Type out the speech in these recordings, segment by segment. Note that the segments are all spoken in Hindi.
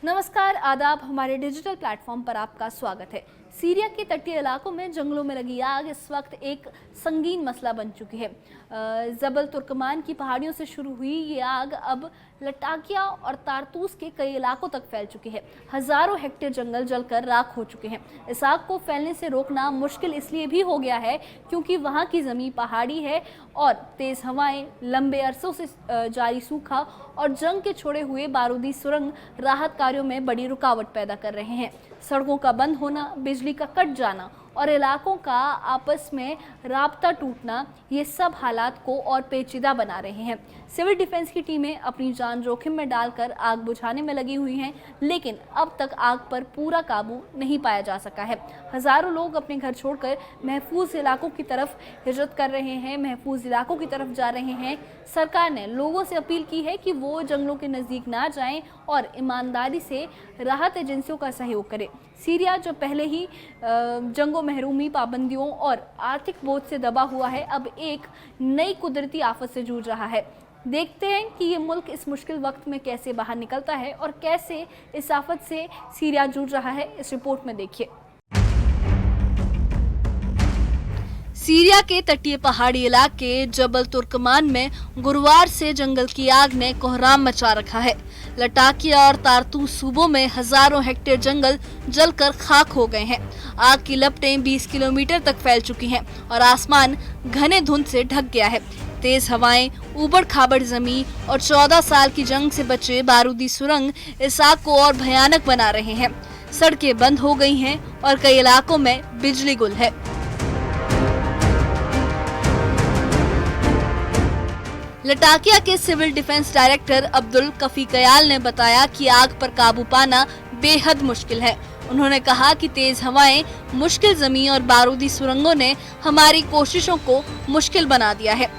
नमस्कार, आदाब। हमारे डिजिटल प्लेटफॉर्म पर आपका स्वागत है। सीरिया के तटीय इलाकों में जंगलों में लगी आग इस वक्त एक संगीन मसला बन चुकी है। जबल तुर्कमान की पहाड़ियों से शुरू हुई ये आग अब लटाकिया और तारतूस के कई इलाकों तक फैल चुकी है। हजारों हेक्टेयर जंगल जलकर राख हो चुके हैं। इस आग को फैलने से रोकना मुश्किल इसलिए भी हो गया है क्योंकि वहाँ की ज़मीन पहाड़ी है और तेज़ हवाएं, लंबे अरसों से जारी सूखा और जंग के छोड़े हुए बारूदी सुरंग राहत कार्यों में बड़ी रुकावट पैदा कर रहे हैं। सड़कों का बंद होना, बिजली का कट जाना और इलाकों का आपस में राब्ता टूटना, ये सब हालात को और पेचीदा बना रहे हैं। सिविल डिफेंस की टीमें अपनी जान जोखिम में डालकर आग बुझाने में लगी हुई हैं, लेकिन अब तक आग पर पूरा काबू नहीं पाया जा सका है। हजारों लोग अपने घर छोड़कर महफूज इलाकों की तरफ हिजरत कर रहे हैं, महफूज इलाकों की तरफ जा रहे हैं। सरकार ने लोगों से अपील की है कि वो जंगलों के नज़दीक ना जाएं और ईमानदारी से राहत एजेंसियों का सहयोग करें। सीरिया जो पहले ही जंगों, महरूमी, पाबंदियों और आर्थिक बोझ से दबा हुआ है, अब एक नई कुदरती आफत से जूझ रहा है। देखते हैं कि ये मुल्क इस मुश्किल वक्त में कैसे बाहर निकलता है और कैसे इस आफत से सीरिया जूझ रहा है। इस रिपोर्ट में देखिए। सीरिया के तटीय पहाड़ी इलाके जबल तुर्कमान में गुरुवार से जंगल की आग ने कोहराम मचा रखा है। लटाकिया और तारतूस सूबों में हजारों हेक्टेयर जंगल जलकर खाक हो गए हैं। आग की लपटें 20 किलोमीटर तक फैल चुकी हैं और आसमान घने धुंध से ढक गया है। तेज हवाएं, ऊबड़ खाबड़ जमीन और 14 साल की जंग से बचे बारूदी सुरंग इस आग को और भयानक बना रहे हैं। सड़कें बंद हो गई हैं और कई इलाकों में बिजली गुल है। लटाकिया के civil defence director Abdul Kafi Kayal ने बताया कि आग पर काबू पाना बेहद मुश्किल है। उन्होंने कहा कि तेज हवाएं, मुश्किल जमीन और बारूदी सुरंगों ने हमारी कोशिशों को मुश्किल बना दिया है।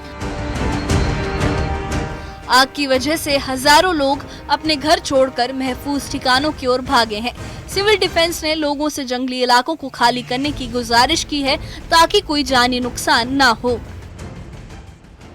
आग की वजह से हजारों लोग अपने घर छोड़कर महफूज ठिकानों की ओर भागे हैं। सिविल डिफेंस ने लोगों से जंगली इलाकों को खाली करने की गुजारिश की है ताकि कोई जानी नुकसान ना हो।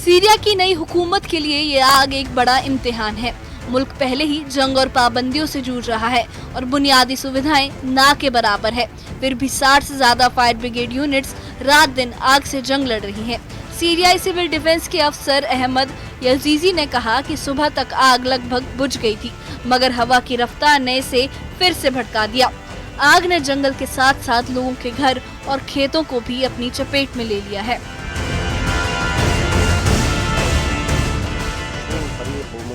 सीरिया की नई हुकूमत के लिए ये आग एक बड़ा इम्तिहान है। मुल्क पहले ही जंग और पाबंदियों से जूझ रहा है और बुनियादी सुविधाएं ना के बराबर है। फिर भी 60 से ज्यादा फायर ब्रिगेड यूनिट्स रात दिन आग से जंग लड़ रही हैं। सीरियाई सिविल डिफेंस के अफसर अहमद यजीजी ने कहा कि सुबह तक आग लगभग बुझ गई थी, मगर हवा की रफ्तार ने इसे फिर से भड़का दिया। आग ने जंगल के साथ साथ लोगों के घर और खेतों को भी अपनी चपेट में ले लिया है।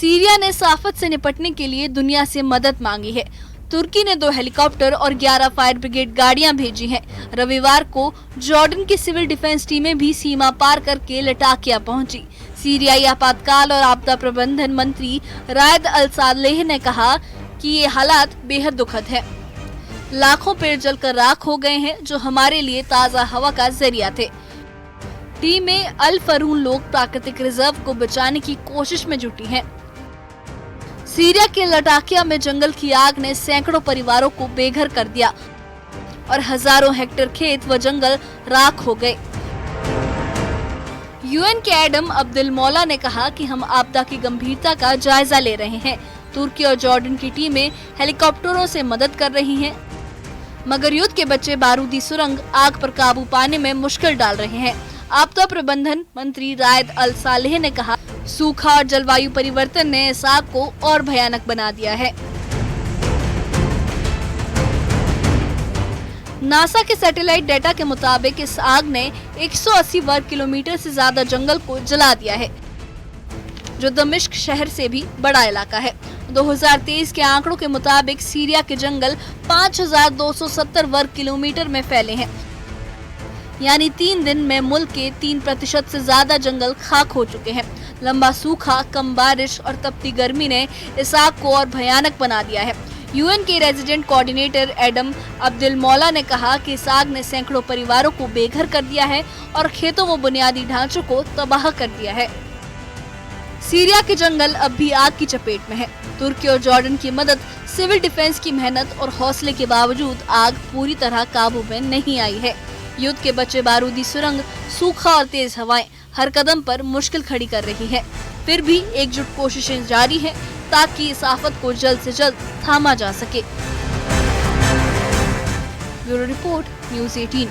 सीरिया ने इस आफत से निपटने के लिए दुनिया से मदद मांगी है। तुर्की ने 2 हेलीकॉप्टर और 11 फायर ब्रिगेड गाड़ियां भेजी हैं। रविवार को जॉर्डन की सिविल डिफेंस टीमें भी सीमा पार करके लटाकिया पहुंची। सीरियाई आपातकाल और आपदा प्रबंधन मंत्री रायद अल सालेह ने कहा कि ये हालात बेहद दुखद है। लाखों पेड़ जलकर राख हो गए हैं जो हमारे लिए ताज़ा हवा का जरिया थे। टीमें अल फरून लोग प्राकृतिक रिजर्व को बचाने की कोशिश में जुटी हैं। सीरिया के लटाकिया में जंगल की आग ने सैकड़ों परिवारों को बेघर कर दिया और हजारों हेक्टेयर खेत व जंगल राख हो गए। यूएन के एडम अब्दुल मौला ने कहा कि हम आपदा की गंभीरता का जायजा ले रहे हैं। तुर्की और जॉर्डन की टीमें हेलीकॉप्टरों से मदद कर रही हैं, मगर युद्ध के बच्चे बारूदी सुरंग आग पर काबू पाने में मुश्किल डाल रहे हैं। आपदा प्रबंधन मंत्री रायद अल सालेह ने कहा सूखा और जलवायु परिवर्तन ने इस आग को और भयानक बना दिया है। नासा के सैटेलाइट डेटा के मुताबिक इस आग ने 180 वर्ग किलोमीटर से ज्यादा जंगल को जला दिया है, जो दमिश्क शहर से भी बड़ा इलाका है। 2023 के आंकड़ों के मुताबिक सीरिया के जंगल 5270 वर्ग किलोमीटर में फैले हैं, यानी 3 दिन में मुल्क के 3% से ज्यादा जंगल खाक हो चुके हैं। लंबा सूखा, कम बारिश और तपती गर्मी ने इस आग को और भयानक बना दिया है। यूएन के रेजिडेंट कोऑर्डिनेटर एडम अब्दुल मौला ने कहा कि इस आग ने सैकड़ों परिवारों को बेघर कर दिया है और खेतों व बुनियादी ढांचों को तबाह कर दिया है। सीरिया के जंगल अब भी आग की चपेट में है। तुर्की और जॉर्डन की मदद, सिविल डिफेंस की मेहनत और हौसले के बावजूद आग पूरी तरह काबू में नहीं आई है। युद्ध के बचे बारूदी सुरंग, सूखा और तेज हवाएं हर कदम पर मुश्किल खड़ी कर रही है। फिर भी एकजुट कोशिशें जारी हैं ताकि इस आफत को जल्द से जल्द थामा जा सके। Bureau report, news 18।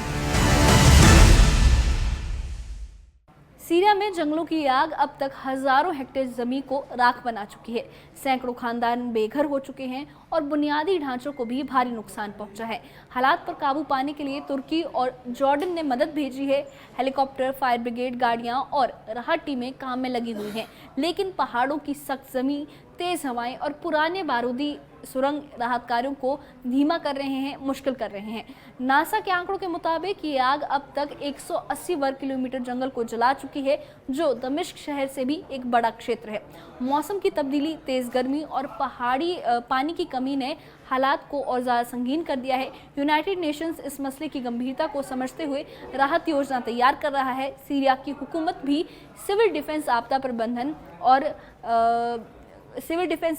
सीरिया में जंगलों की आग अब तक हजारों हेक्टेयर जमीन को राख बना चुकी है। सैकड़ों खानदान बेघर हो चुके हैं और बुनियादी ढांचों को भी भारी नुकसान पहुंचा है। हालात पर काबू पाने के लिए तुर्की और जॉर्डन ने मदद भेजी है। हेलीकॉप्टर, फायर ब्रिगेड गाड़ियां और राहत टीमें काम में लगी हुई हैं, लेकिन पहाड़ों की सख्त जमीन, तेज हवाएं और पुराने बारूदी सुरंग राहत कार्यों को धीमा कर रहे हैं, मुश्किल कर रहे हैं। नासा के आंकड़ों के मुताबिक ये आग अब तक 180 वर्ग किलोमीटर जंगल को जला चुकी है, जो दमिश्क शहर से भी एक बड़ा क्षेत्र है। मौसम की तब्दीली, तेज गर्मी और पहाड़ी पानी की कमी ने हालात को और ज़्यादा संगीन कर दिया है। यूनाइटेड नेशंस इस मसले की गंभीरता को समझते हुए राहत योजना तैयार कर रहा है। सीरिया की हुकूमत भी सिविल डिफेंस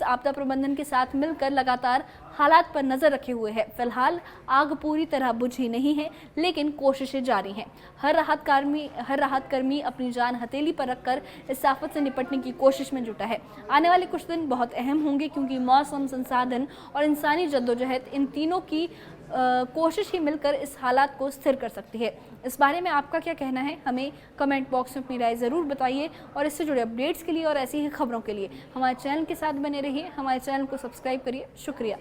आपदा प्रबंधन के साथ मिलकर लगातार हालात पर नजर रखे हुए है। फिलहाल आग पूरी तरह बुझी नहीं है, लेकिन कोशिशें जारी हैं। हर राहत कर्मी अपनी जान हथेली पर रखकर इस आफत से निपटने की कोशिश में जुटा है। आने वाले कुछ दिन बहुत अहम होंगे, क्योंकि मौसम, संसाधन और इंसानी जद्दोजहद, इन तीनों की कोशिश ही मिलकर इस हालात को स्थिर कर सकती है। इस बारे में आपका क्या कहना है? हमें कमेंट बॉक्स में अपनी राय ज़रूर बताइए और इससे जुड़े अपडेट्स के लिए और ऐसी ही खबरों के लिए हमारे चैनल के साथ बने रहिए। हमारे चैनल को सब्सक्राइब करिए। शुक्रिया।